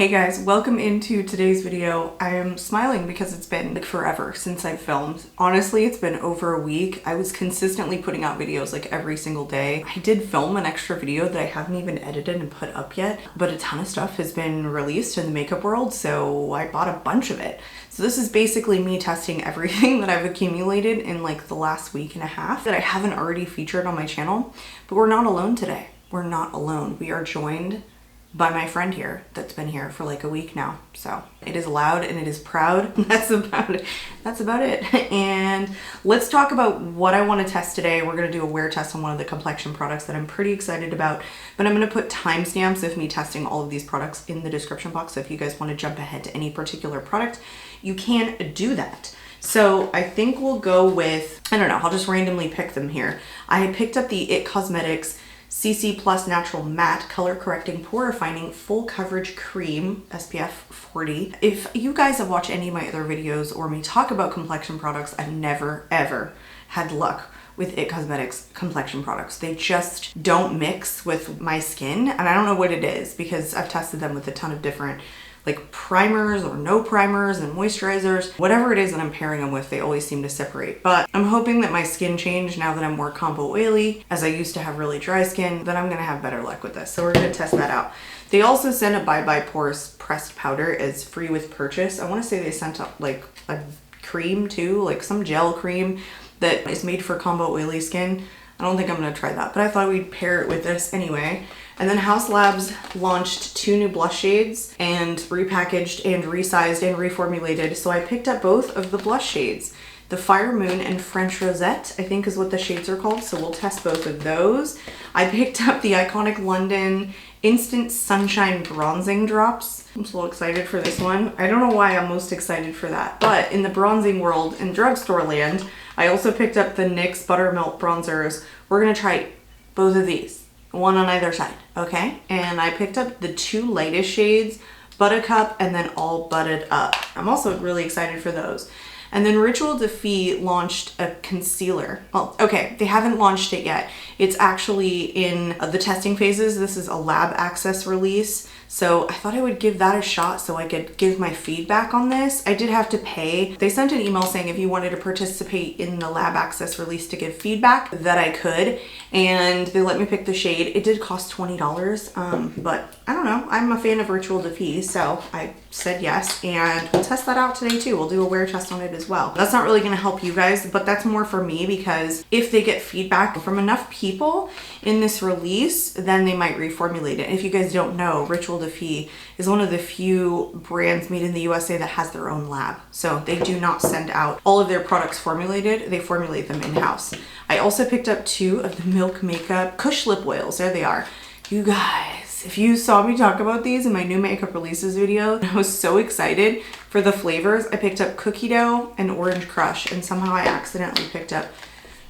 Hey guys, welcome into today's video. I am smiling because it's been like forever since I've filmed. Honestly, it's been over a week. I was consistently putting out videos like every single day. I did film an extra video that I haven't even edited and put up yet, but a ton of stuff has been released in the makeup world, so I bought a bunch of it. So this is basically me testing everything that I've accumulated in like the last week and a half that I haven't already featured on my channel. But we're not alone today. We're not alone. We are joined by my friend here that's been here for like a week now. So it is loud and it is proud. That's about it. That's about it. And let's talk about what I want to test today. We're going to do a wear test on one of the complexion products that I'm pretty excited about, but I'm going to put timestamps of me testing all of these products in the description box. So if you guys want to jump ahead to any particular product, you can do that. So I think we'll go with, I don't know, I'll just randomly pick them here. I picked up the IT Cosmetics CC Plus Natural Matte Color Correcting Pore Refining Full Coverage Cream SPF 40. If you guys have watched any of my other videos or me talk about complexion products, I've never ever had luck with IT Cosmetics complexion products. They just don't mix with my skin, and I don't know what it is because I've tested them with a ton of different like primers or no primers and moisturizers. Whatever it is that I'm pairing them with, they always seem to separate. But I'm hoping that my skin changed now that I'm more combo oily, as I used to have really dry skin, that I'm gonna have better luck with this. So we're gonna test that out. They also sent a Bye Bye Pores pressed powder as free with purchase. I wanna say they sent up like a cream too, like some gel cream that is made for combo oily skin. I don't think I'm gonna try that, but I thought we'd pair it with this anyway. And then Haus Labs launched 2 new blush shades and repackaged and resized and reformulated. So I picked up both of the blush shades. The Fire Moon and French Rosette, I think is what the shades are called. So we'll test both of those. I picked up the iconic London Instant Sunshine Bronzing Drops. I'm so excited for this one. I don't know why I'm most excited for that, but in the bronzing world in drugstore land, I also picked up the NYX Buttermilk Bronzers. We're gonna try both of these, one on either side, okay? And I picked up the 2 lightest shades, Buttercup and then All Butted Up. I'm also really excited for those. And then Rituel de Fille launched a concealer. Well, okay, they haven't launched it yet. It's actually in the testing phases. This is a lab access release. So I thought I would give that a shot so I could give my feedback on this. I did have to pay. They sent an email saying if you wanted to participate in the lab access release to give feedback, that I could. And they let me pick the shade. It did cost $20, but I don't know. I'm a fan of Rituel de Fille, so I said yes. And we'll test that out today too. We'll do a wear test on it as well. That's not really gonna help you guys, but that's more for me because if they get feedback from enough people in this release, then they might reformulate it. If you guys don't know, Rituel de Fille is one of the few brands made in the USA that has their own lab. So they do not send out all of their products formulated, they formulate them in-house. I also picked up 2 of the Milk Makeup Kush Lip Oils. There they are. You guys, if you saw me talk about these in my new makeup releases video, I was so excited for the flavors. I picked up Cookie Dough and Orange Crush, and somehow I accidentally picked up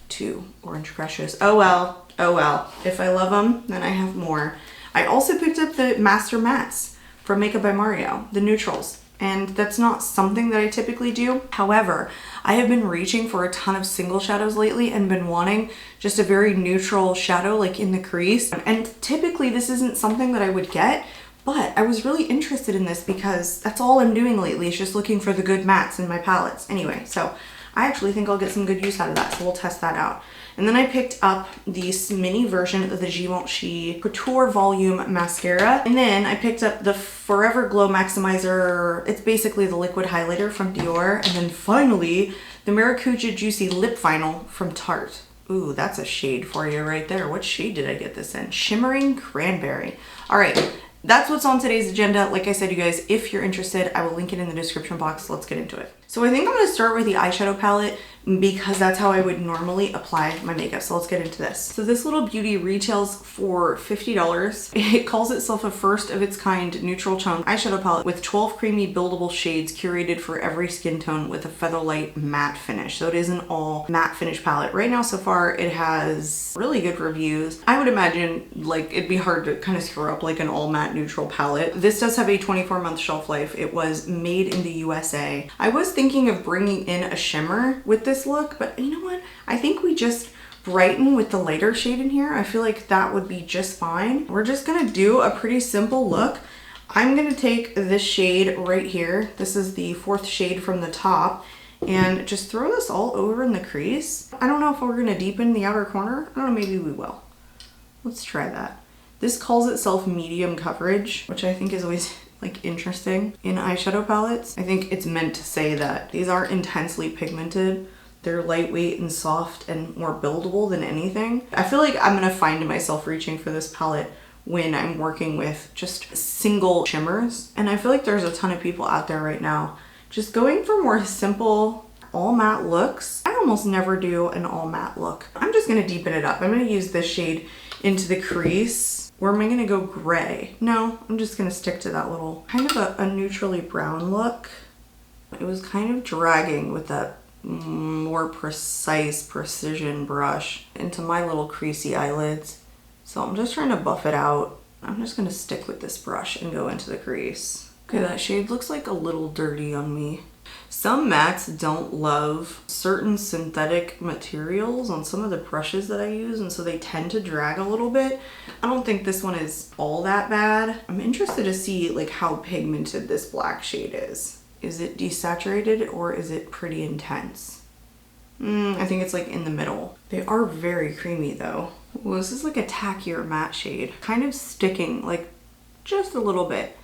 2 Orange Crushes. Oh well, oh well. If I love them, then I have more. I also picked up the Master Mattes from Makeup by Mario, the neutrals. And that's not something that I typically do. However, I have been reaching for a ton of single shadows lately and been wanting just a very neutral shadow like in the crease. And typically this isn't something that I would get, but I was really interested in this because that's all I'm doing lately is just looking for the good mattes in my palettes. Anyway, so I actually think I'll get some good use out of that, so we'll test that out. And then I picked up this mini version of the Givenchy Couture Volume Mascara. And then I picked up the Forever Glow Maximizer. It's basically the liquid highlighter from Dior. And then finally, the Maracuja Juicy Lip Vinyl from Tarte. Ooh, that's a shade for you right there. What shade did I get this in? Shimmering Cranberry. All right, that's what's on today's agenda. Like I said, you guys, if you're interested, I will link it in the description box. Let's get into it. So I think I'm gonna start with the eyeshadow palette because that's how I would normally apply my makeup. So let's get into this. So this little beauty retails for $50. It calls itself a first of its kind neutral tone eyeshadow palette with 12 creamy buildable shades curated for every skin tone with a featherlight matte finish. So it is an all matte finish palette. Right now so far it has really good reviews. I would imagine like it'd be hard to kind of screw up like an all matte neutral palette. This does have a 24-month shelf life. It was made in the USA. I was thinking of bringing in a shimmer with this look, but you know what? I think we just brighten with the lighter shade in here. I feel like that would be just fine. We're just gonna do a pretty simple look. I'm gonna take this shade right here. This is the 4th shade from the top, and just throw this all over in the crease. I don't know if we're gonna deepen the outer corner. I don't know, maybe we will. Let's try that. This calls itself medium coverage, which I think is always like interesting in eyeshadow palettes. I think it's meant to say that these aren't intensely pigmented. They're lightweight and soft and more buildable than anything. I feel like I'm gonna find myself reaching for this palette when I'm working with just single shimmers. And I feel like there's a ton of people out there right now just going for more simple all matte looks. I almost never do an all matte look. I'm just gonna deepen it up. I'm gonna use this shade into the crease. Or am I gonna go gray? No, I'm just gonna stick to that little kind of a neutrally brown look. It was kind of dragging with that more precise precision brush into my little creasy eyelids. So I'm just trying to buff it out. I'm just gonna stick with this brush and go into the crease. Okay, that shade looks like a little dirty on me. Some mattes don't love certain synthetic materials on some of the brushes that I use, and so they tend to drag a little bit. I don't think this one is all that bad. I'm interested to see like how pigmented this black shade is. Is it desaturated or is it pretty intense? I think it's like in the middle. They are very creamy though. Well, this is like a tackier matte shade, kind of sticking like just a little bit.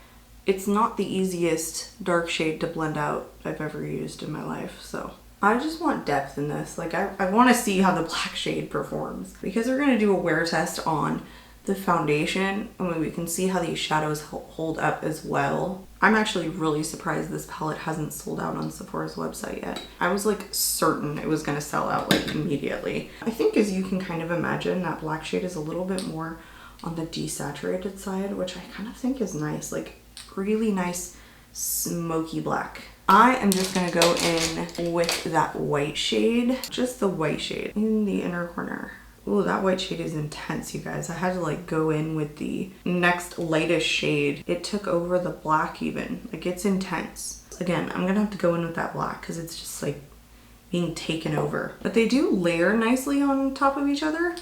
It's not the easiest dark shade to blend out I've ever used in my life, so I just want depth in this. Like I want to see how the black shade performs, because we're going to do a wear test on the foundation and we can see how these shadows hold up as well. I'm actually really surprised this palette hasn't sold out on Sephora's website yet. I was like certain it was going to sell out like immediately. I think, as you can kind of imagine, that black shade is a little bit more on the desaturated side, which I kind of think is nice. Like really nice smoky black. I am just gonna go in with that white shade, just the white shade in the inner corner. Ooh, that white shade is intense, you guys. I had to like go in with the next lightest shade. It took over the black even. Like it's intense. Again, I'm gonna have to go in with that black because it's just like being taken over. But they do layer nicely on top of each other.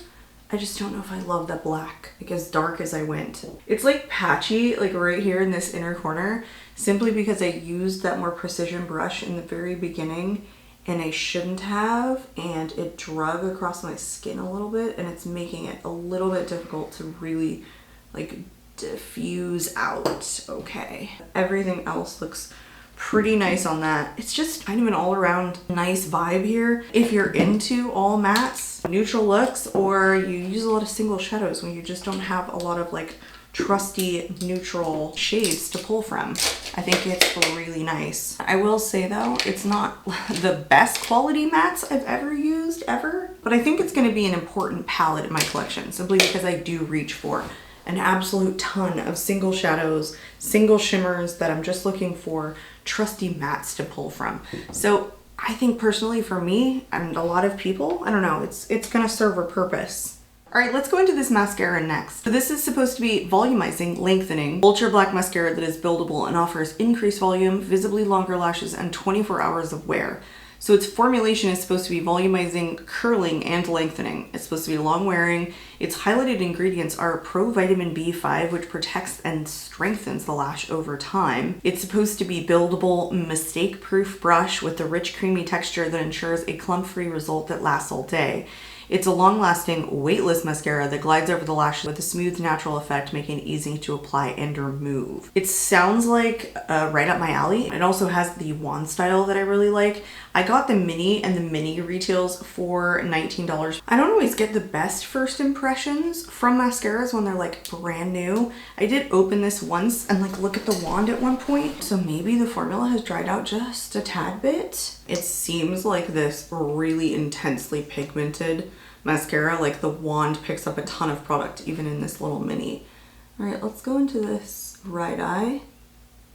I just don't know if I love the black, like as dark as I went. It's like patchy, like right here in this inner corner, simply because I used that more precision brush in the very beginning and I shouldn't have, and it drug across my skin a little bit, and it's making it a little bit difficult to really like diffuse out. Okay. Everything else looks pretty nice on that. It's just kind of an all-around nice vibe here. If you're into all mattes, neutral looks, or you use a lot of single shadows when you just don't have a lot of like trusty neutral shades to pull from, I think it's really nice. I will say though, it's not the best quality mattes I've ever used ever, but I think it's going to be an important palette in my collection simply because I do reach for an absolute ton of single shadows, single shimmers that I'm just looking for trusty mattes to pull from. So I think personally for me and a lot of people, I don't know, it's gonna serve a purpose. All right, let's go into this mascara next. So this is supposed to be volumizing, lengthening, ultra black mascara that is buildable and offers increased volume, visibly longer lashes, and 24 hours of wear. So its formulation is supposed to be volumizing, curling, and lengthening. It's supposed to be long wearing. Its highlighted ingredients are pro vitamin B5, which protects and strengthens the lash over time. It's supposed to be buildable, mistake-proof brush with a rich, creamy texture that ensures a clump-free result that lasts all day. It's a long-lasting, weightless mascara that glides over the lash with a smooth, natural effect, making it easy to apply and remove. It sounds like right up my alley. It also has the wand style that I really like. I got the mini, and the mini retails for $19. I don't always get the best first impressions from mascaras when they're like brand new. I did open this once and like look at the wand at one point, so maybe the formula has dried out just a tad bit. It seems like this really intensely pigmented mascara, like the wand picks up a ton of product even in this little mini. All right, let's go into this right eye.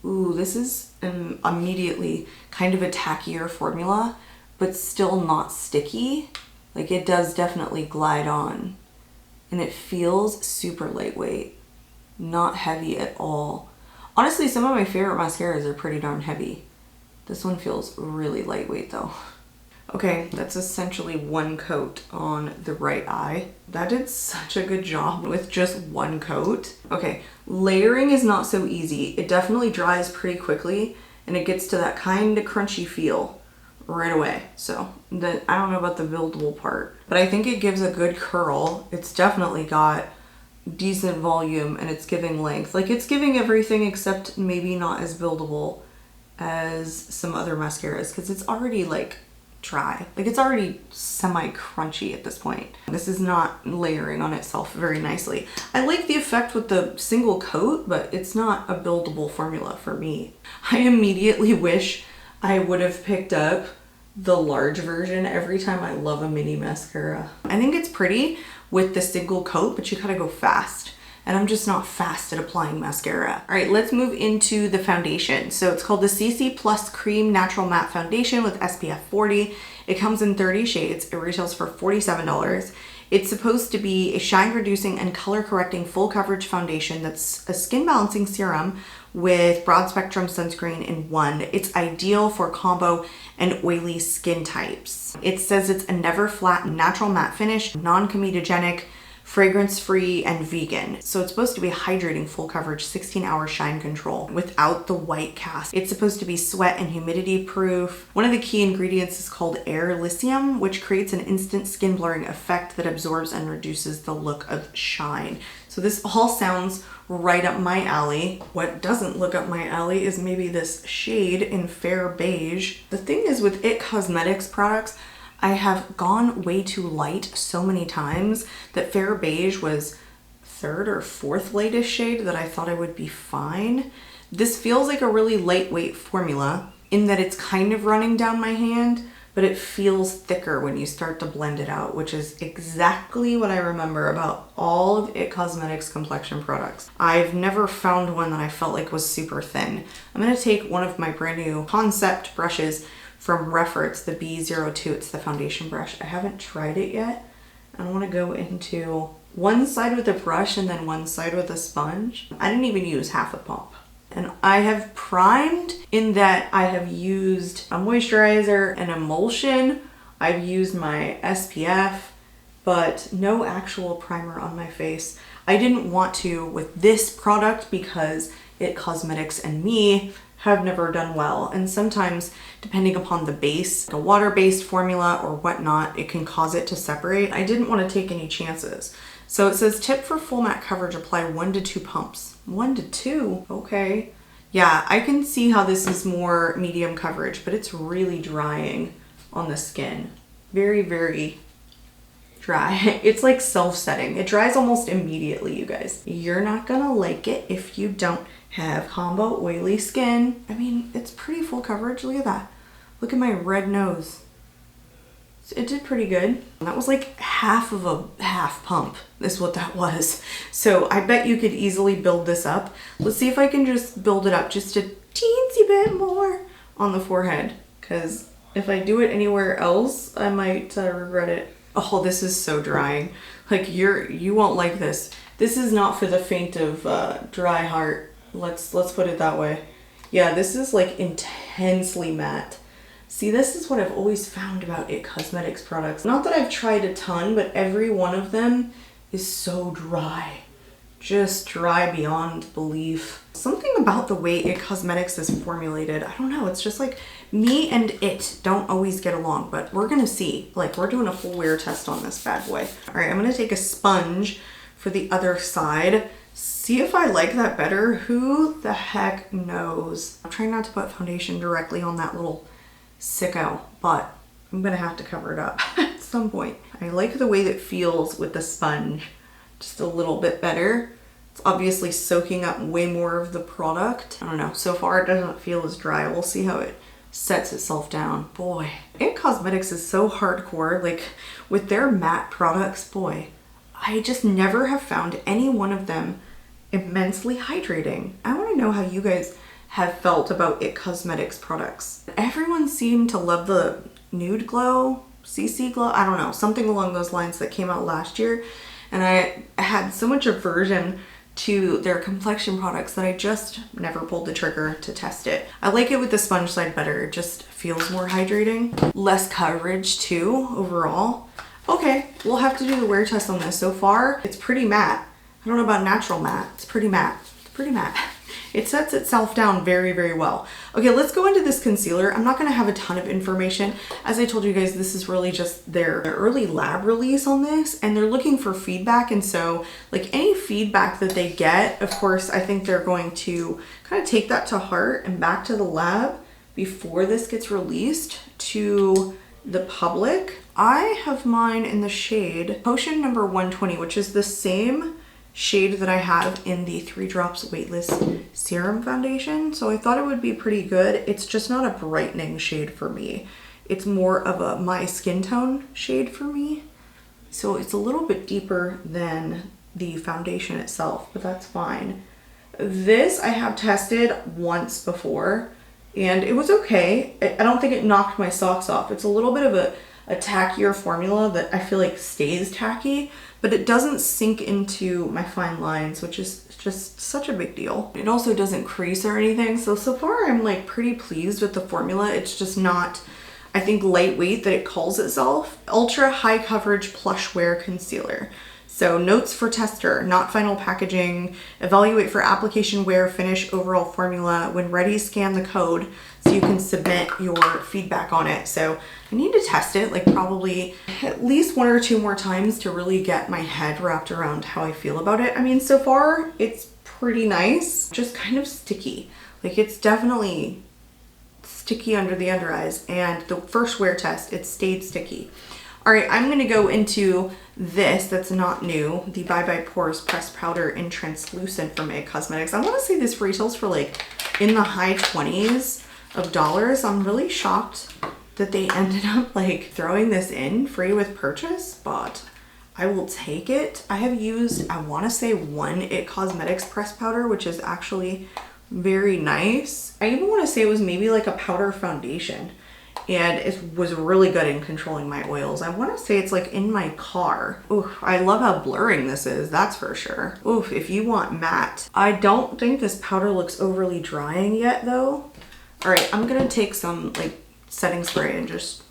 Ooh, this is immediately kind of a tackier formula, but still not sticky. Like it does definitely glide on, and it feels super lightweight, not heavy at all. Honestly, some of my favorite mascaras are pretty darn heavy. This one feels really lightweight though. Okay, that's essentially one coat on the right eye. That did such a good job with just one coat. Okay, layering is not so easy. It definitely dries pretty quickly and it gets to that kind of crunchy feel right away. So I don't know about the buildable part, but I think it gives a good curl. It's definitely got decent volume and it's giving length. Like it's giving everything except maybe not as buildable as some other mascaras because it's already like dry. Like it's already semi-crunchy at this point. This is not layering on itself very nicely. I like the effect with the single coat, but it's not a buildable formula for me. I immediately wish I would have picked up the large version every time I love a mini mascara. I think it's pretty with the single coat, but you gotta go fast. And I'm just not fast at applying mascara. All right, let's move into the foundation. So it's called the CC Plus Cream Natural Matte Foundation with SPF 40. It comes in 30 shades. It retails for $47. It's supposed to be a shine reducing and color correcting full coverage foundation that's a skin balancing serum with broad spectrum sunscreen in one. It's ideal for combo and oily skin types. It says it's a never flat natural matte finish, non-comedogenic, fragrance-free, and vegan. So it's supposed to be hydrating full coverage 16-hour shine control without the white cast. It's supposed to be sweat and humidity proof. One of the key ingredients is called air lithium, which creates an instant skin blurring effect that absorbs and reduces the look of shine. So this all sounds right up my alley. What doesn't look up my alley is maybe this shade in Fair Beige. The thing is with IT Cosmetics products, I have gone way too light so many times that Fair Beige was third or fourth lightest shade that I thought I would be fine. This feels like a really lightweight formula in that it's kind of running down my hand, but it feels thicker when you start to blend it out, which is exactly what I remember about all of IT Cosmetics complexion products. I've never found one that I felt like was super thin. I'm gonna take one of my brand new concept brushes from Reference, the B02. It's the foundation brush. I haven't tried it yet. I want to go into one side with a brush and then one side with a sponge. I didn't even use half a pump. And I have primed in that I have used a moisturizer, an emulsion. I've used my SPF, but no actual primer on my face. I didn't want to with this product because IT Cosmetics and me have never done well. And sometimes, depending upon the base, a water-based formula or whatnot, it can cause it to separate. I didn't want to take any chances. So it says tip for full matte coverage, apply 1 to 2 pumps. 1 to 2, okay. Yeah, I can see how this is more medium coverage, but it's really drying on the skin. Very, very dry. It's like self-setting. It dries almost immediately, you guys. You're not gonna like it if you don't have combo oily skin. I mean, it's pretty full coverage. Look at that. Look at my red nose. It did pretty good. That was like half of a half pump is what that was. So I bet you could easily build this up. Let's see if I can just build it up just a teensy bit more on the forehead, because if I do it anywhere else, I might regret it. Oh, this is so drying. Like you won't like this. This is not for the faint of dry heart. Let's put it that way. Yeah, this is like intensely matte. See, this is what I've always found about IT Cosmetics products. Not that I've tried a ton, but every one of them is so dry. Just dry beyond belief. Something about the way IT Cosmetics is formulated, I don't know, it's just like me and it don't always get along, but we're gonna see. Like, we're doing a full wear test on this bad boy. All right, I'm gonna take a sponge for the other side. See if I like that better. Who the heck knows? I'm trying not to put foundation directly on that little sicko, but I'm gonna have to cover it up at some point. I like the way that it feels with the sponge just a little bit better. It's obviously soaking up way more of the product. I don't know, so far it doesn't feel as dry. We'll see how it sets itself down. Boy, IT Cosmetics is so hardcore. Like with their matte products, boy, I just never have found any one of them immensely hydrating. I want to know how you guys have felt about IT Cosmetics products. Everyone seemed to love the Nude Glow, CC Glow, I don't know, something along those lines that came out last year. And I had so much aversion to their complexion products that I just never pulled the trigger to test it. I like it with the sponge side better. It just feels more hydrating. Less coverage too, overall. Okay, we'll have to do the wear test on this. So far, it's pretty matte. I don't know about natural matte. It's pretty matte. It's pretty matte. It sets itself down very, very well. Okay, let's go into this concealer. I'm not gonna have a ton of information. As I told you guys, this is really just their early lab release on this, and they're looking for feedback. And so like any feedback that they get, of course, I think they're going to kind of take that to heart and back to the lab before this gets released to the public. I have mine in the shade Potion number 120, which is the same shade that I have in the 3 Drops Weightless Serum Foundation. So I thought it would be pretty good. It's just not a brightening shade for me. It's more of a my skin tone shade for me. So it's a little bit deeper than the foundation itself, but that's fine. This I have tested once before and it was okay. I don't think it knocked my socks off. It's a little bit of a tackier formula that I feel like stays tacky, but it doesn't sink into my fine lines, which is just such a big deal. It also doesn't crease or anything. So far I'm like pretty pleased with the formula. It's just not, I think, lightweight that it calls itself. Ultra high coverage plush wear concealer. So notes for tester, not final packaging, evaluate for application, wear, finish, overall formula. When ready, scan the code so you can submit your feedback on it. So I need to test it like probably at least 1 or 2 more times to really get my head wrapped around how I feel about it. I mean, so far it's pretty nice, just kind of sticky. Like it's definitely sticky under the under eyes, and the first wear test, it stayed sticky. All right, I'm gonna go into this that's not new, the Bye Bye Pores Pressed Powder in Translucent from NYX Cosmetics. I wanna say this retails for like in the high 20s of dollars. I'm really shocked that they ended up like throwing this in free with purchase, but I will take it. I have used, I wanna say 1 NYX Cosmetics pressed powder, which is actually very nice. I even wanna say it was maybe like a powder foundation, and it was really good in controlling my oils. I want to say it's like in my car. Ooh, I love how blurring this is, that's for sure. Ooh, if you want matte. I don't think this powder looks overly drying yet though. All right, I'm gonna take some like setting spray and just...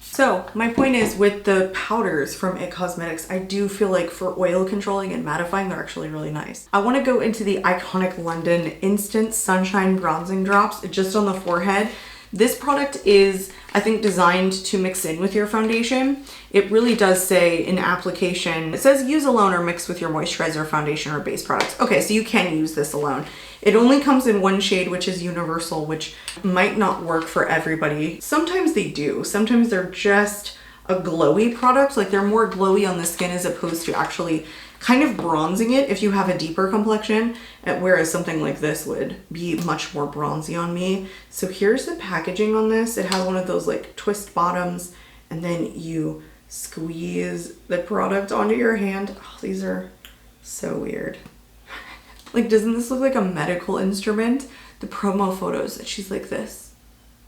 So my point is, with the powders from NYX Cosmetics, I do feel like for oil controlling and mattifying, they're actually really nice. I want to go into the iconic London Instant Sunshine Bronzing Drops just on the forehead. This product is, I think, designed to mix in with your foundation. It really does say in application, it says use alone or mix with your moisturizer, foundation, or base products. Okay, so you can use this alone. It only comes in 1 shade, which is universal, which might not work for everybody. Sometimes they do. Sometimes they're just a glowy product. Like they're more glowy on the skin as opposed to actually kind of bronzing it if you have a deeper complexion, whereas something like this would be much more bronzy on me. So here's the packaging on this. It has one of those like twist bottoms, and then you squeeze the product onto your hand. Oh, these are so weird. Like, doesn't this look like a medical instrument? The promo photos, she's like this.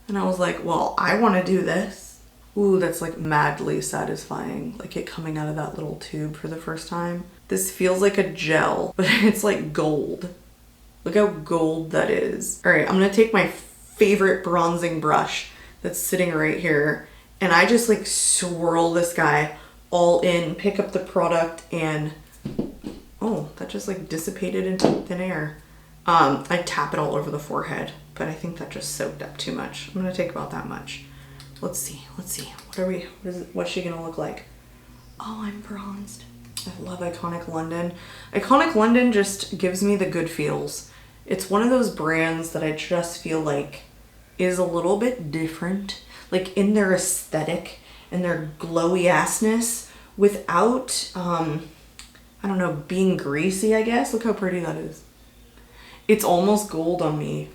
And I was like, well, I want to do this. Ooh, that's like madly satisfying. Like it coming out of that little tube for the first time. This feels like a gel, but it's like gold. Look how gold that is. All right, I'm gonna take my favorite bronzing brush that's sitting right here, and I just like swirl this guy all in, pick up the product, and oh, that just like dissipated into thin air. I tap it all over the forehead, but I think that just soaked up too much. I'm gonna take about that much. Let's see. What's she gonna look like? Oh, I'm bronzed. I love Iconic London. Iconic London just gives me the good feels. It's one of those brands that I just feel like is a little bit different, like in their aesthetic and their glowy assness without, I don't know, being greasy, I guess. Look how pretty that is. It's almost gold on me.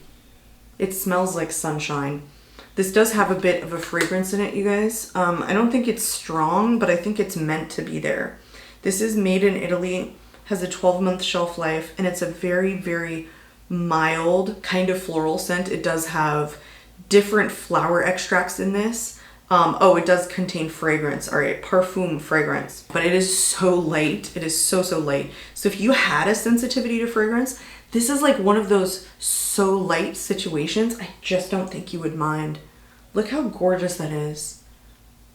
It smells like sunshine. This does have a bit of a fragrance in it, you guys. I don't think it's strong, but I think it's meant to be there. This is made in Italy, has a 12-month shelf life, and it's a very, very mild kind of floral scent. It does have different flower extracts in this. Oh, it does contain fragrance. All right, parfum fragrance, but it is so light. It is so light. So if you had a sensitivity to fragrance, this is like one of those so light situations. I just don't think you would mind. Look how gorgeous that is.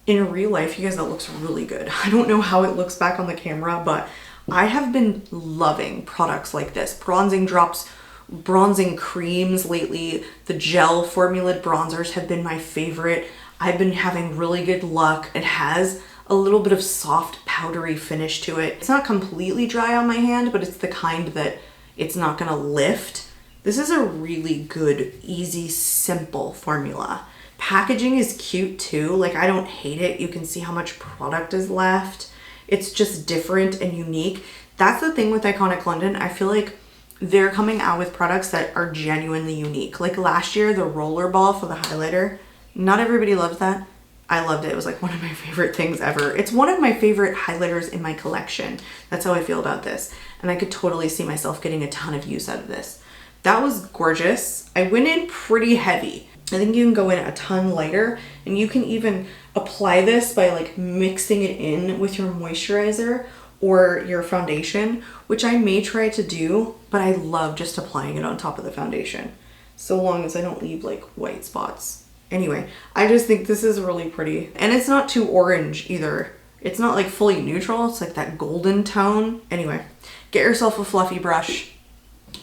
In real life, you guys, that looks really good. I don't know how it looks back on the camera, but I have been loving products like this. Bronzing drops, bronzing creams lately. The gel formulated bronzers have been my favorite. I've been having really good luck. It has a little bit of soft powdery finish to it. It's not completely dry on my hand, but it's the kind that it's not gonna lift. This is a really good, easy, simple formula. Packaging is cute too. Like, I don't hate it. You can see how much product is left. It's just different and unique. That's the thing with Iconic London. I feel like they're coming out with products that are genuinely unique. Like last year, the rollerball for the highlighter, not everybody loved that. I loved it. It was like one of my favorite things ever. It's one of my favorite highlighters in my collection. That's how I feel about this. And I could totally see myself getting a ton of use out of this. That was gorgeous. I went in pretty heavy. I think you can go in a ton lighter, and you can even apply this by like mixing it in with your moisturizer or your foundation, which I may try to do, but I love just applying it on top of the foundation, so long as I don't leave like white spots. Anyway, I just think this is really pretty, and it's not too orange either. It's not like fully neutral. It's like that golden tone. Anyway, get yourself a fluffy brush.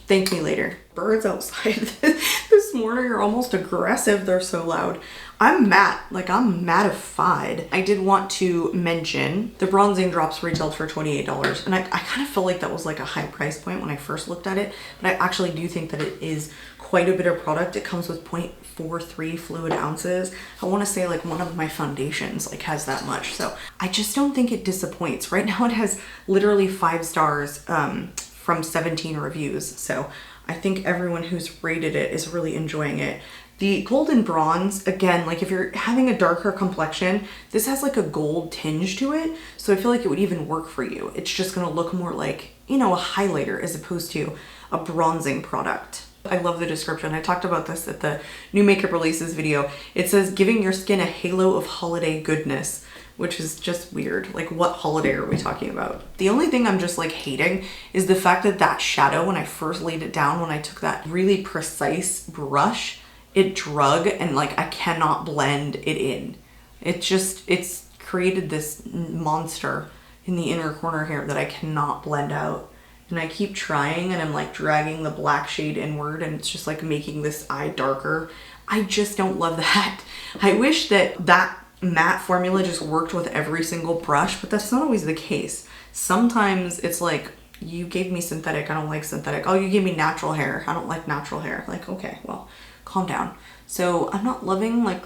Thank me later. Birds outside this morning are almost aggressive. They're so loud. I'm matte, like I'm mattified. I did want to mention the bronzing drops retailed for $28, and I kind of felt like that was like a high price point when I first looked at it, but I actually do think that it is quite a bit of product. It comes with 0.43 fluid ounces. I want to say like one of my foundations like has that much, so I just don't think it disappoints. Right now it has literally 5 stars from 17 reviews, so I think everyone who's rated it is really enjoying it. The golden bronze, again, like if you're having a darker complexion, this has like a gold tinge to it, so I feel like it would even work for you. It's just gonna look more like, you know, a highlighter as opposed to a bronzing product. I love the description. I talked about this at the new makeup releases video. It says, giving your skin a halo of holiday goodness, which is just weird. Like, what holiday are we talking about? The only thing I'm just like hating is the fact that that shadow, when I first laid it down, when I took that really precise brush, it drug and like I cannot blend it in. It's created this monster in the inner corner here that I cannot blend out. And I keep trying and I'm like dragging the black shade inward and it's just like making this eye darker. I just don't love that. I wish that that matte formula just worked with every single brush, but that's not always the case. Sometimes it's like, you gave me synthetic, I don't like synthetic. Oh, you gave me natural hair, I don't like natural hair. Like, okay, well, calm down. So I'm not loving like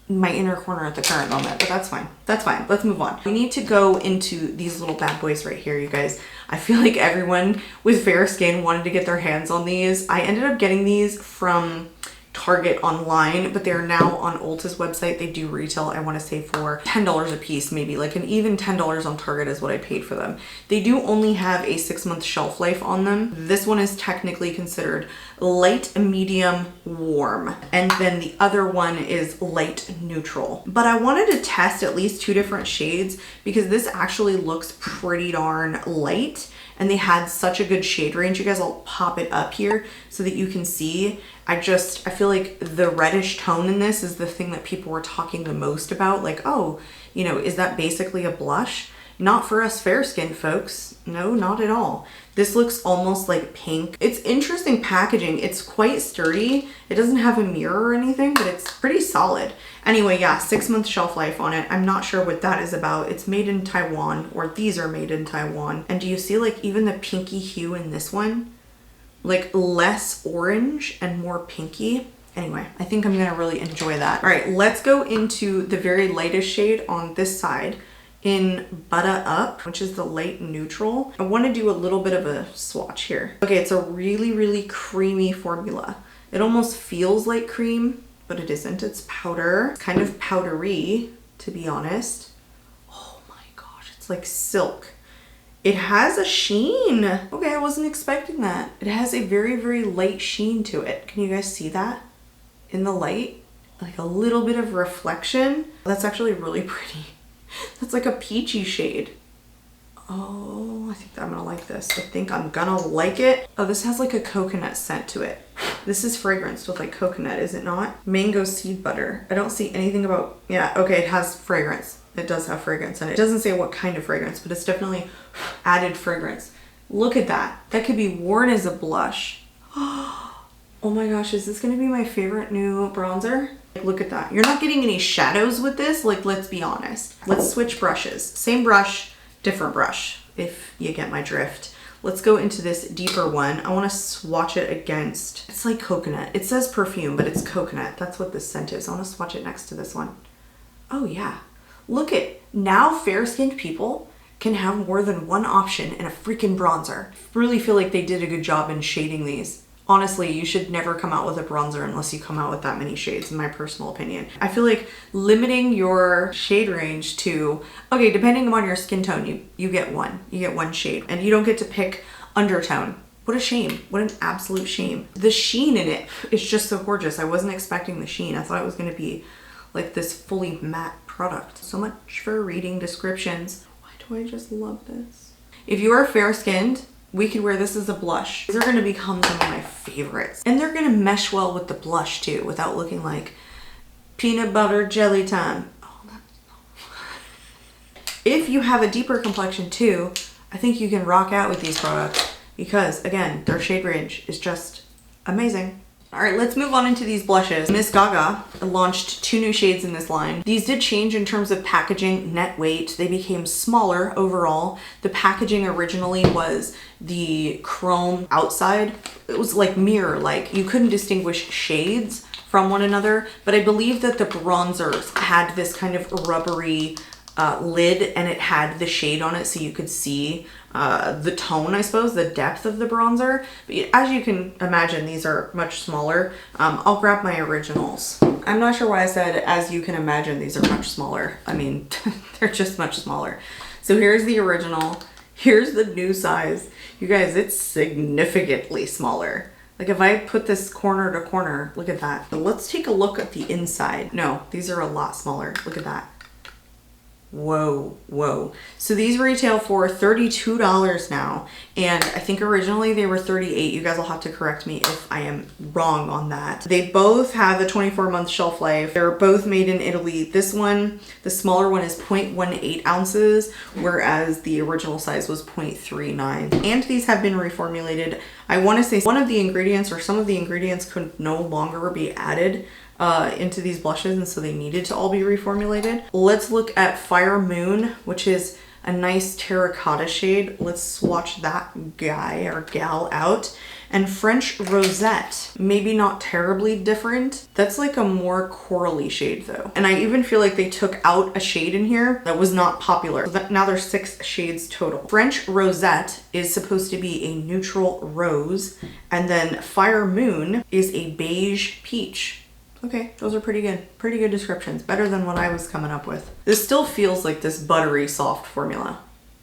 my inner corner at the current moment, but that's fine. That's fine. Let's move on. We need to go into these little bad boys right here, you guys. I feel like everyone with fair skin wanted to get their hands on these. I ended up getting these from Target online, but they're now on Ulta's website. They do retail, I want to say, for $10 a piece, maybe like an even $10 on Target is what I paid for them. They do only have a 6-month shelf life on them. This one is technically considered light, medium, warm, and then the other one is light neutral. But I wanted to test at least 2 different shades because this actually looks pretty darn light, and they had such a good shade range. You guys, I'll pop it up here so that you can see. I feel like the reddish tone in this is the thing that people were talking the most about. Like, oh, you know, is that basically a blush? Not for us fair skinned folks. No, not at all. This looks almost like pink. It's interesting packaging. It's quite sturdy. It doesn't have a mirror or anything, but it's pretty solid. Anyway, yeah, 6-month shelf life on it. I'm not sure what that is about. It's made in Taiwan, or these are made in Taiwan. And do you see like even the pinky hue in this one? Like less orange and more pinky. Anyway, I think I'm gonna really enjoy that. All right, let's go into the very lightest shade on this side in Butter Up, which is the light neutral. I want to do a little bit of a swatch here. Okay, it's a really, really creamy formula. It almost feels like cream, but it isn't. It's powder. It's kind of powdery, to be honest. Oh my gosh, it's like silk. It has a sheen. Okay, I wasn't expecting that. It has a very, very light sheen to it. Can you guys see that in the light? like a little bit of reflection. That's actually really pretty. That's like a peachy shade. Oh, I think I'm gonna like this. I think I'm gonna like it. Oh, this has like a coconut scent to it. This is fragranced with like coconut, is it not? Mango seed butter. I don't see anything about, yeah, okay, it has fragrance. It does have fragrance in it. It doesn't say what kind of fragrance, but it's definitely added fragrance. Look at that. That could be worn as a blush. Oh my gosh, is this gonna be my favorite new bronzer? Look at that. You're not getting any shadows with this, like, let's be honest. Let's switch brushes. Same brush, different brush, if you get my drift. Let's go into this deeper one. I want to swatch it against, it's like coconut. It says perfume, but it's coconut. That's what this scent is. I want to swatch it next to this one. Oh yeah. Look at, now fair-skinned people can have more than one option in a freaking bronzer. I really feel like they did a good job in shading these. Honestly, you should never come out with a bronzer unless you come out with that many shades, in my personal opinion. I feel like limiting your shade range to, okay, depending on your skin tone, you get one. You get one shade, and you don't get to pick undertone. What a shame. What an absolute shame. The sheen in it is just so gorgeous. I wasn't expecting the sheen. I thought it was gonna be like this fully matte product. So much for reading descriptions. Why do I just love this? If you are fair-skinned, we could wear this as a blush. These are gonna become some of my favorites. And they're gonna mesh well with the blush too, without looking like peanut butter jelly time. Oh, if you have a deeper complexion too, I think you can rock out with these products because, again, their shade range is just amazing. All right, let's move on into these blushes. Miss Gaga launched 2 new shades in this line. These did change in terms of packaging, net weight. They became smaller overall. The packaging originally was the chrome outside. It was like mirror-like. You couldn't distinguish shades from one another, but I believe that the bronzers had this kind of rubbery lid, and it had the shade on it so you could see the tone, I suppose, the depth of the bronzer. But as you can imagine, these are much smaller. I'll grab my originals. I'm not sure why I said as you can imagine these are much smaller. I mean, they're just much smaller. So here's the original. Here's the new size. You guys, it's significantly smaller. Like if I put this corner to corner, look at that. But let's take a look at the inside. No, these are a lot smaller. Look at that. Whoa, whoa. So these retail for $32 now, and I think originally they were $38. You guys will have to correct me if I am wrong on that. They both have a 24-month shelf life. They're both made in Italy. This one, the smaller one, is 0.18 ounces, whereas the original size was 0.39. And these have been reformulated. I want to say one of the ingredients or some of the ingredients could no longer be added into these blushes, and so they needed to all be reformulated. Let's look at Fire Moon, which is a nice terracotta shade. Let's swatch that guy or gal out. And French Rosette, maybe not terribly different. That's like a more corally shade though. And I even feel like they took out a shade in here that was not popular. So now there's 6 shades total. French Rosette is supposed to be a neutral rose, and then Fire Moon is a beige peach. Okay, those are pretty good. Pretty good descriptions. Better than what I was coming up with. This still feels like this buttery soft formula.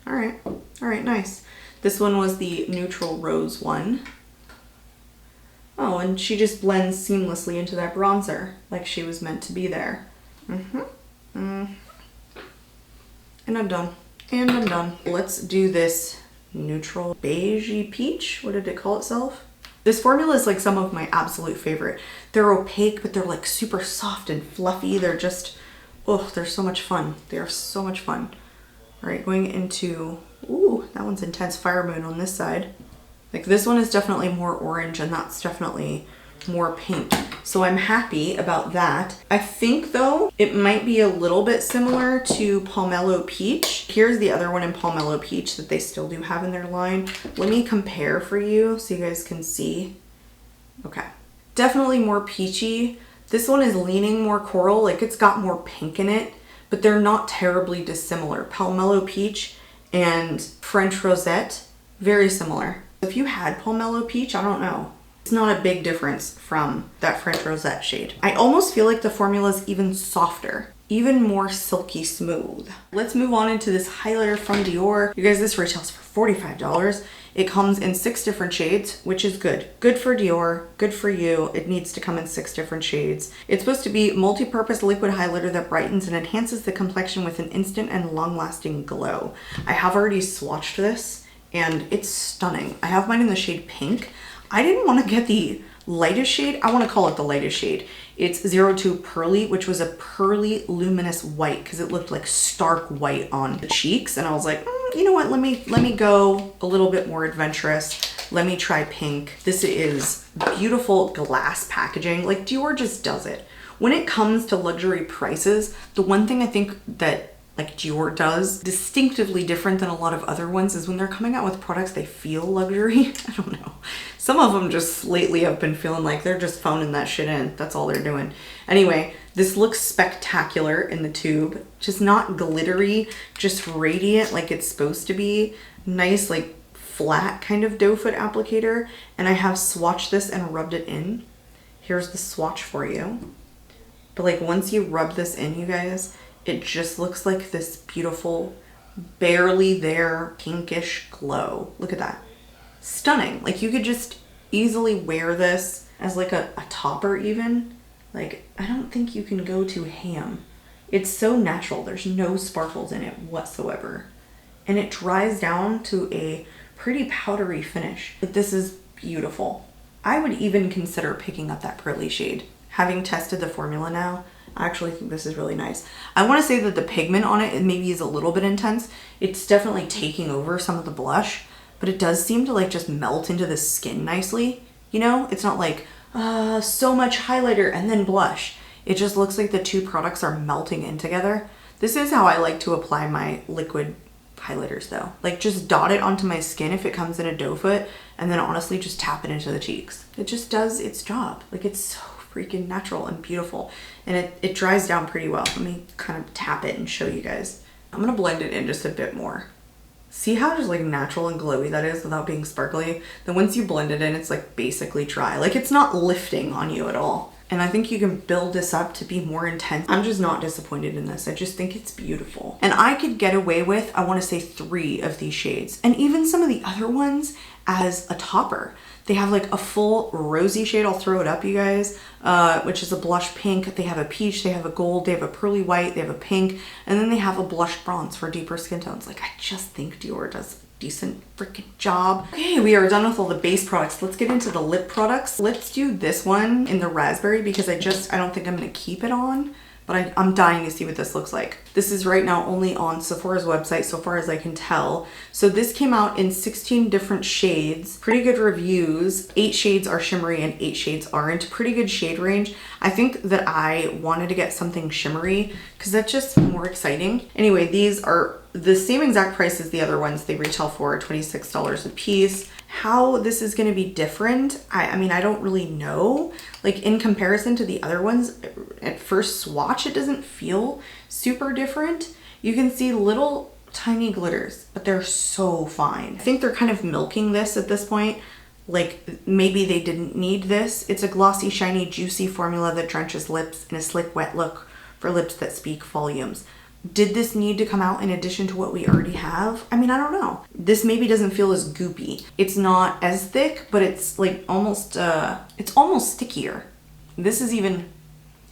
All right, nice. This one was the neutral rose one. Oh, and she just blends seamlessly into that bronzer, like she was meant to be there. And I'm done. And I'm done. Let's do this neutral beigey peach. What did it call itself? This formula is like some of my absolute favorite. They're opaque, but they're like super soft and fluffy. They're just, oh, they're so much fun. They are so much fun. All right, going into, ooh, that one's intense. Fire Moon on this side. Like this one is definitely more orange, and that's definitely more pink. So I'm happy about that. I think though, it might be a little bit similar to Pomelo Peach. Here's the other one in Pomelo Peach that they still do have in their line. Let me compare for you so you guys can see. Okay, definitely more peachy. This one is leaning more coral, like it's got more pink in it, but they're not terribly dissimilar. Pomelo Peach and French Rosette, very similar. If you had Pomelo Peach, I don't know. It's not a big difference from that French Rosette shade. I almost feel like the formula is even softer, even more silky smooth. Let's move on into this highlighter from Dior. You guys, this retails for $45. It comes in 6 different shades, which is good. Good for Dior, good for you. It needs to come in 6 different shades. It's supposed to be multi-purpose liquid highlighter that brightens and enhances the complexion with an instant and long-lasting glow. I have already swatched this and it's stunning. I have mine in the shade pink. I didn't want to get the lightest shade. I want to call it the lightest shade. It's 02 Pearly, which was a pearly luminous white because it looked like stark white on the cheeks. And I was like, you know what? Let me go a little bit more adventurous. Let me try pink. This is beautiful glass packaging. Like Dior just does it. When it comes to luxury prices, the one thing I think that like Dior does distinctively different than a lot of other ones is when they're coming out with products they feel luxury. I don't know. Some of them just lately have been feeling like they're just phoning that shit in. That's all they're doing. Anyway, this looks spectacular in the tube. Just not glittery, just radiant like it's supposed to be. Nice like flat kind of doe foot applicator. And I have swatched this and rubbed it in. Here's the swatch for you. But like once you rub this in, you guys, it just looks like this beautiful, barely there pinkish glow. Look at that. Stunning. Like you could just easily wear this as like a topper even. Like I don't think you can go too ham. It's so natural. There's no sparkles in it whatsoever. And it dries down to a pretty powdery finish. Like this is beautiful. I would even consider picking up that pearly shade. Having tested the formula now, I actually think this is really nice. I want to say that the pigment on it maybe is a little bit intense. It's definitely taking over some of the blush, but it does seem to like just melt into the skin nicely. You know, it's not like so much highlighter and then blush. It just looks like the two products are melting in together. This is how I like to apply my liquid highlighters though. Like just dot it onto my skin if it comes in a doe foot and then honestly just tap it into the cheeks. It just does its job. Like it's so freaking natural and beautiful, and it dries down pretty well. Let me kind of tap it and show you guys. I'm gonna blend it in just a bit more. See how just like natural and glowy that is without being sparkly? Then once you blend it in, it's like basically dry. Like it's not lifting on you at all. And I think you can build this up to be more intense. I'm just not disappointed in this. I just think it's beautiful. And I could get away with, I want to say 3 of these shades, and even some of the other ones as a topper. They have like a full rosy shade. I'll throw it up, you guys, which is a blush pink. They have a peach, they have a gold, they have a pearly white, they have a pink, and then they have a blush bronze for deeper skin tones. Like I just think Dior does a decent freaking job. Okay, we are done with all the base products. Let's get into the lip products. Let's do this one in the raspberry because I don't think I'm gonna keep it on, but I'm dying to see what this looks like. This is right now only on Sephora's website so far as I can tell. So this came out in 16 different shades, pretty good reviews. 8 shades are shimmery and 8 shades aren't. Pretty good shade range. I think that I wanted to get something shimmery because that's just more exciting. Anyway, these are the same exact price as the other ones. They retail for $26 a piece. How this is going to be different, I mean, I don't really know. Like in comparison to the other ones, at first swatch, it doesn't feel super different. You can see little tiny glitters, but they're so fine. I think they're kind of milking this at this point. Like maybe they didn't need this. It's a glossy, shiny, juicy formula that drenches lips in a slick, wet look for lips that speak volumes. Did this need to come out in addition to what we already have? I mean, I don't know. This maybe doesn't feel as goopy. It's not as thick, but it's like almost, it's almost stickier. This is even,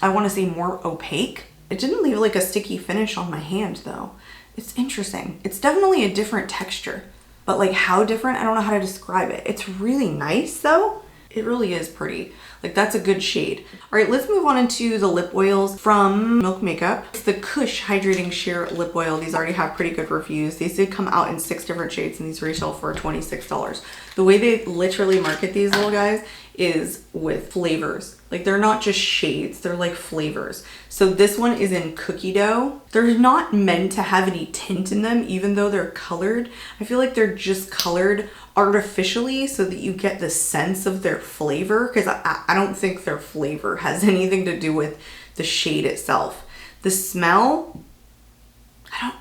I want to say more opaque. It didn't leave like a sticky finish on my hand though. It's interesting. It's definitely a different texture, but like how different, I don't know how to describe it. It's really nice though. It really is pretty. Like that's a good shade. All right, let's move on into the lip oils from Milk Makeup. It's the Kush Hydrating Sheer Lip Oil. These already have pretty good reviews. These did come out in 6 different shades and these retail for $26. The way they literally market these little guys is with flavors. Like they're not just shades, they're like flavors. So this one is in cookie dough. They're not meant to have any tint in them, even though they're colored. I feel like they're just colored artificially so that you get the sense of their flavor, because I don't think their flavor has anything to do with the shade itself. The smell,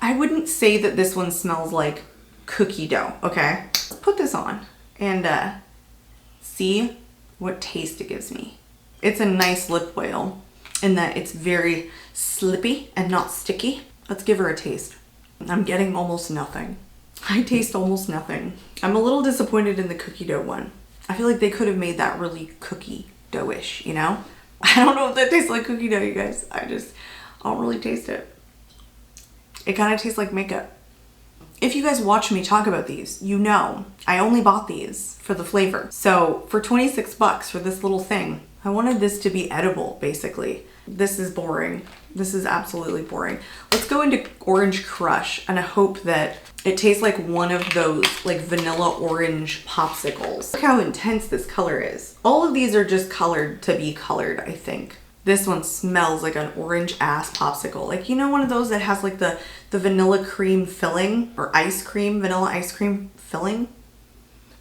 I wouldn't say that this one smells like cookie dough, okay? Let's put this on and see what taste it gives me. It's a nice lip oil in that it's very slippy and not sticky. Let's give her a taste. I'm getting almost nothing. I taste almost nothing. I'm a little disappointed in the cookie dough one. I feel like they could have made that really cookie dough-ish, you know? I don't know if that tastes like cookie dough, you guys. I don't really taste it. It kind of tastes like makeup. If you guys watch me talk about these, you know I only bought these for the flavor. So for 26 bucks for this little thing, I wanted this to be edible, basically. This is boring. This is absolutely boring. Let's go into Orange Crush, and I hope that it tastes like one of those like vanilla orange popsicles. Look how intense this color is. All of these are just colored to be colored, I think. This one smells like an orange ass popsicle. Like, you know, one of those that has like the vanilla cream filling or ice cream, vanilla ice cream filling.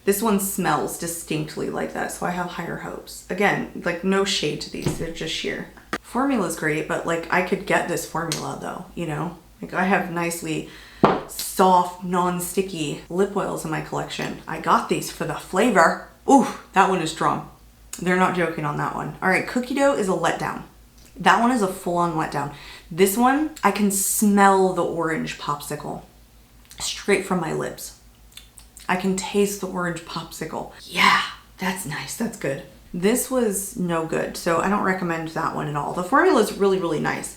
This one smells distinctly like that, so I have higher hopes. Again, like no shade to these, they're just sheer. Formula's great, but like I could get this formula though, you know? Like I have nicely soft, non-sticky lip oils in my collection. I got these for the flavor. Ooh, that one is strong. They're not joking on that one. All right, cookie dough is a letdown. That one is a full-on letdown. This one, I can smell the orange popsicle straight from my lips. I can taste the orange popsicle. Yeah, that's nice, that's good. This was no good, so I don't recommend that one at all. The formula is really, really nice.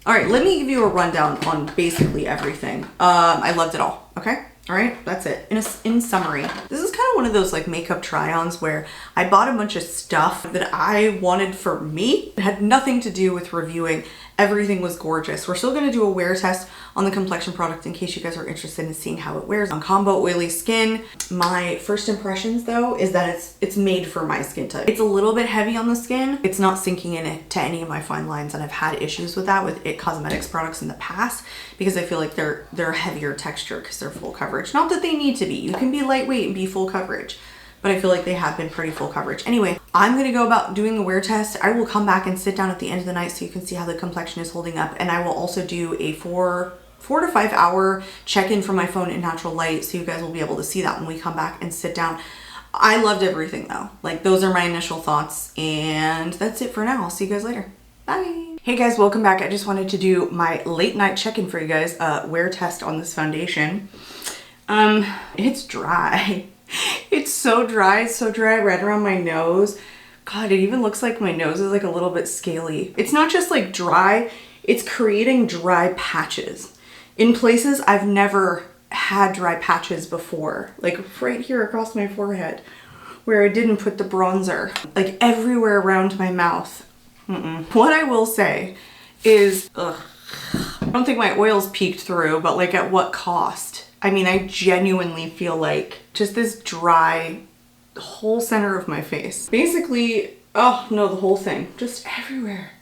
All right, let me give you a rundown on basically everything. I loved it all, okay? All right, that's it. In summary, this is kind of one of those like makeup try-ons where I bought a bunch of stuff that I wanted for me. It had nothing to do with reviewing. Everything was gorgeous. We're still gonna do a wear test on the complexion product in case you guys are interested in seeing how it wears on combo oily skin. My first impressions though is that it's made for my skin type. It's a little bit heavy on the skin. It's not sinking in it to any of my fine lines, and I've had issues with that with IT Cosmetics products in the past because I feel like they're a heavier texture because they're full coverage. Not that they need to be. You can be lightweight and be full coverage, but I feel like they have been pretty full coverage. Anyway, I'm gonna go about doing the wear test. I will come back and sit down at the end of the night so you can see how the complexion is holding up, and I will also do a 4 to 5 hour check-in from my phone in natural light so you guys will be able to see that when we come back and sit down. I loved everything though. Like those are my initial thoughts, and that's it for now. I'll see you guys later. Bye. Hey guys, welcome back. I just wanted to do my late night check-in for you guys, wear test on this foundation. It's dry. It's so dry right around my nose. God, it even looks like my nose is like a little bit scaly. It's not just like dry, it's creating dry patches. In places I've never had dry patches before, like right here across my forehead where I didn't put the bronzer, like everywhere around my mouth. What I will say is, I don't think my oils peeked through, but like at what cost? I mean, I genuinely feel like just this dry whole center of my face. Basically, oh no, the whole thing, just everywhere.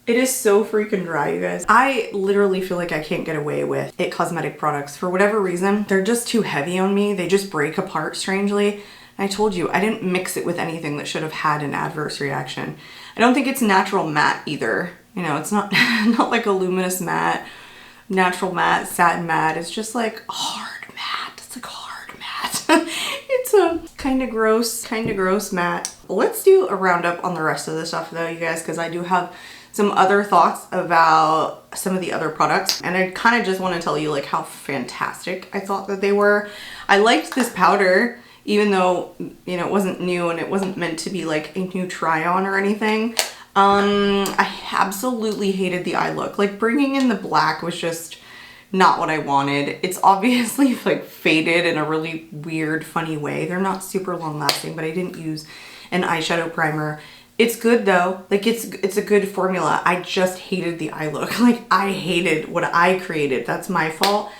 It is so freaking dry, you guys. I literally feel like I can't get away with IT Cosmetic products. For whatever reason, they're just too heavy on me. They just break apart strangely. I told you, I didn't mix it with anything that should have had an adverse reaction. I don't think it's natural matte either. You know, it's not, not like a luminous matte, natural matte, satin matte. It's just like hard matte. It's like hard matte. It's a kind of gross matte. Let's do a roundup on the rest of the stuff though, you guys, because I do have some other thoughts about some of the other products, and I kind of just want to tell you like how fantastic I thought that they were. I liked this powder, even though, you know, it wasn't new and it wasn't meant to be like a new try on or anything. I absolutely hated the eye look. Like bringing in the black was just not what I wanted. It's obviously like faded in a really weird, funny way. They're not super long lasting, but I didn't use an eyeshadow primer. It's good though. Like it's a good formula. I just hated the eye look. Like I hated what I created. That's my fault.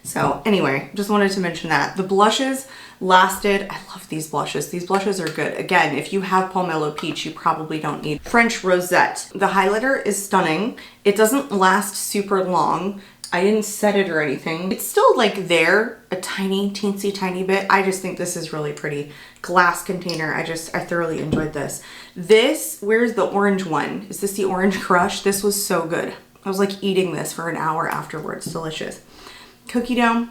So anyway, just wanted to mention that. The blushes lasted. I love these blushes. These blushes are good. Again, if you have Pomelo Peach, you probably don't need French Rosette. The highlighter is stunning. It doesn't last super long. I didn't set it or anything. It's still like there, a tiny, teensy tiny bit. I just think this is really pretty. Glass container. I thoroughly enjoyed this. This, where's the orange one? Is this the Orange Crush? This was so good. I was like eating this for an hour afterwards. Delicious. Cookie dough.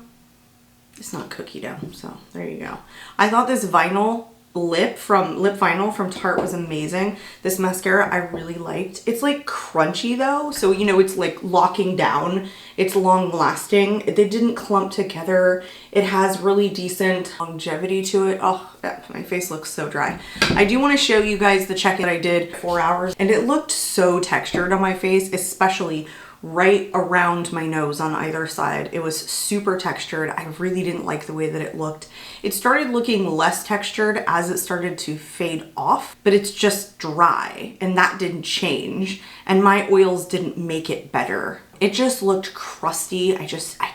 It's not cookie dough, so there you go. I thought this vinyl lip vinyl from Tarte was amazing. This mascara I really liked. It's like crunchy though, so you know, it's like locking down. It's long lasting. They didn't clump together. It has really decent longevity to it. Oh, my face looks so dry. I do want to show you guys the check that I did 4 hours, and it looked so textured on my face, especially right around my nose on either side. It was super textured. I really didn't like the way that it looked. It started looking less textured as it started to fade off, but it's just dry, and that didn't change, and my oils didn't make it better. It just looked crusty. I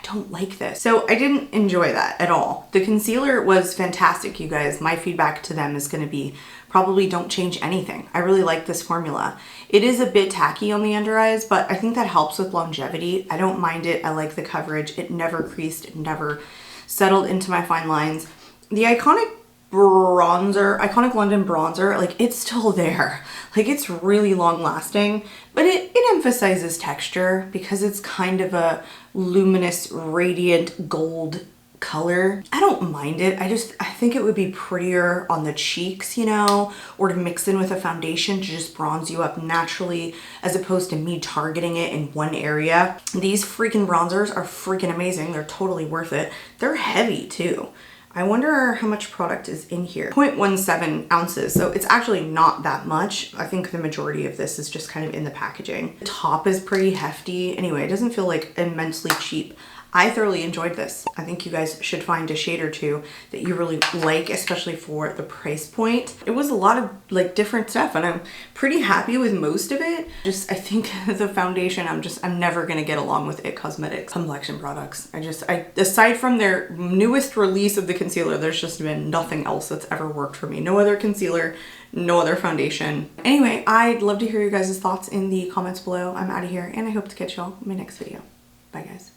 don't like this. So I didn't enjoy that at all. The concealer was fantastic, you guys. My feedback to them is gonna be probably don't change anything. I really like this formula. It is a bit tacky on the under eyes, but I think that helps with longevity. I don't mind it. I like the coverage. It never creased, it never settled into my fine lines. The Iconic London bronzer, like it's still there. Like it's really long lasting, but it emphasizes texture because it's kind of a luminous, radiant gold color. I don't mind it. I think it would be prettier on the cheeks, you know, or to mix in with a foundation to just bronze you up naturally as opposed to me targeting it in one area. These freaking bronzers are freaking amazing. They're totally worth it. They're heavy too. I wonder how much product is in here. 0.17 ounces, so it's actually not that much. I think the majority of this is just kind of in the packaging. The top is pretty hefty. Anyway, it doesn't feel like immensely cheap. I thoroughly enjoyed this. I think you guys should find a shade or two that you really like, especially for the price point. It was a lot of like different stuff, and I'm pretty happy with most of it. I think the foundation, I'm never gonna get along with IT Cosmetics complexion products. Aside from their newest release of the concealer, there's just been nothing else that's ever worked for me. No other concealer, no other foundation. Anyway, I'd love to hear your guys' thoughts in the comments below. I'm out of here, and I hope to catch y'all in my next video. Bye guys.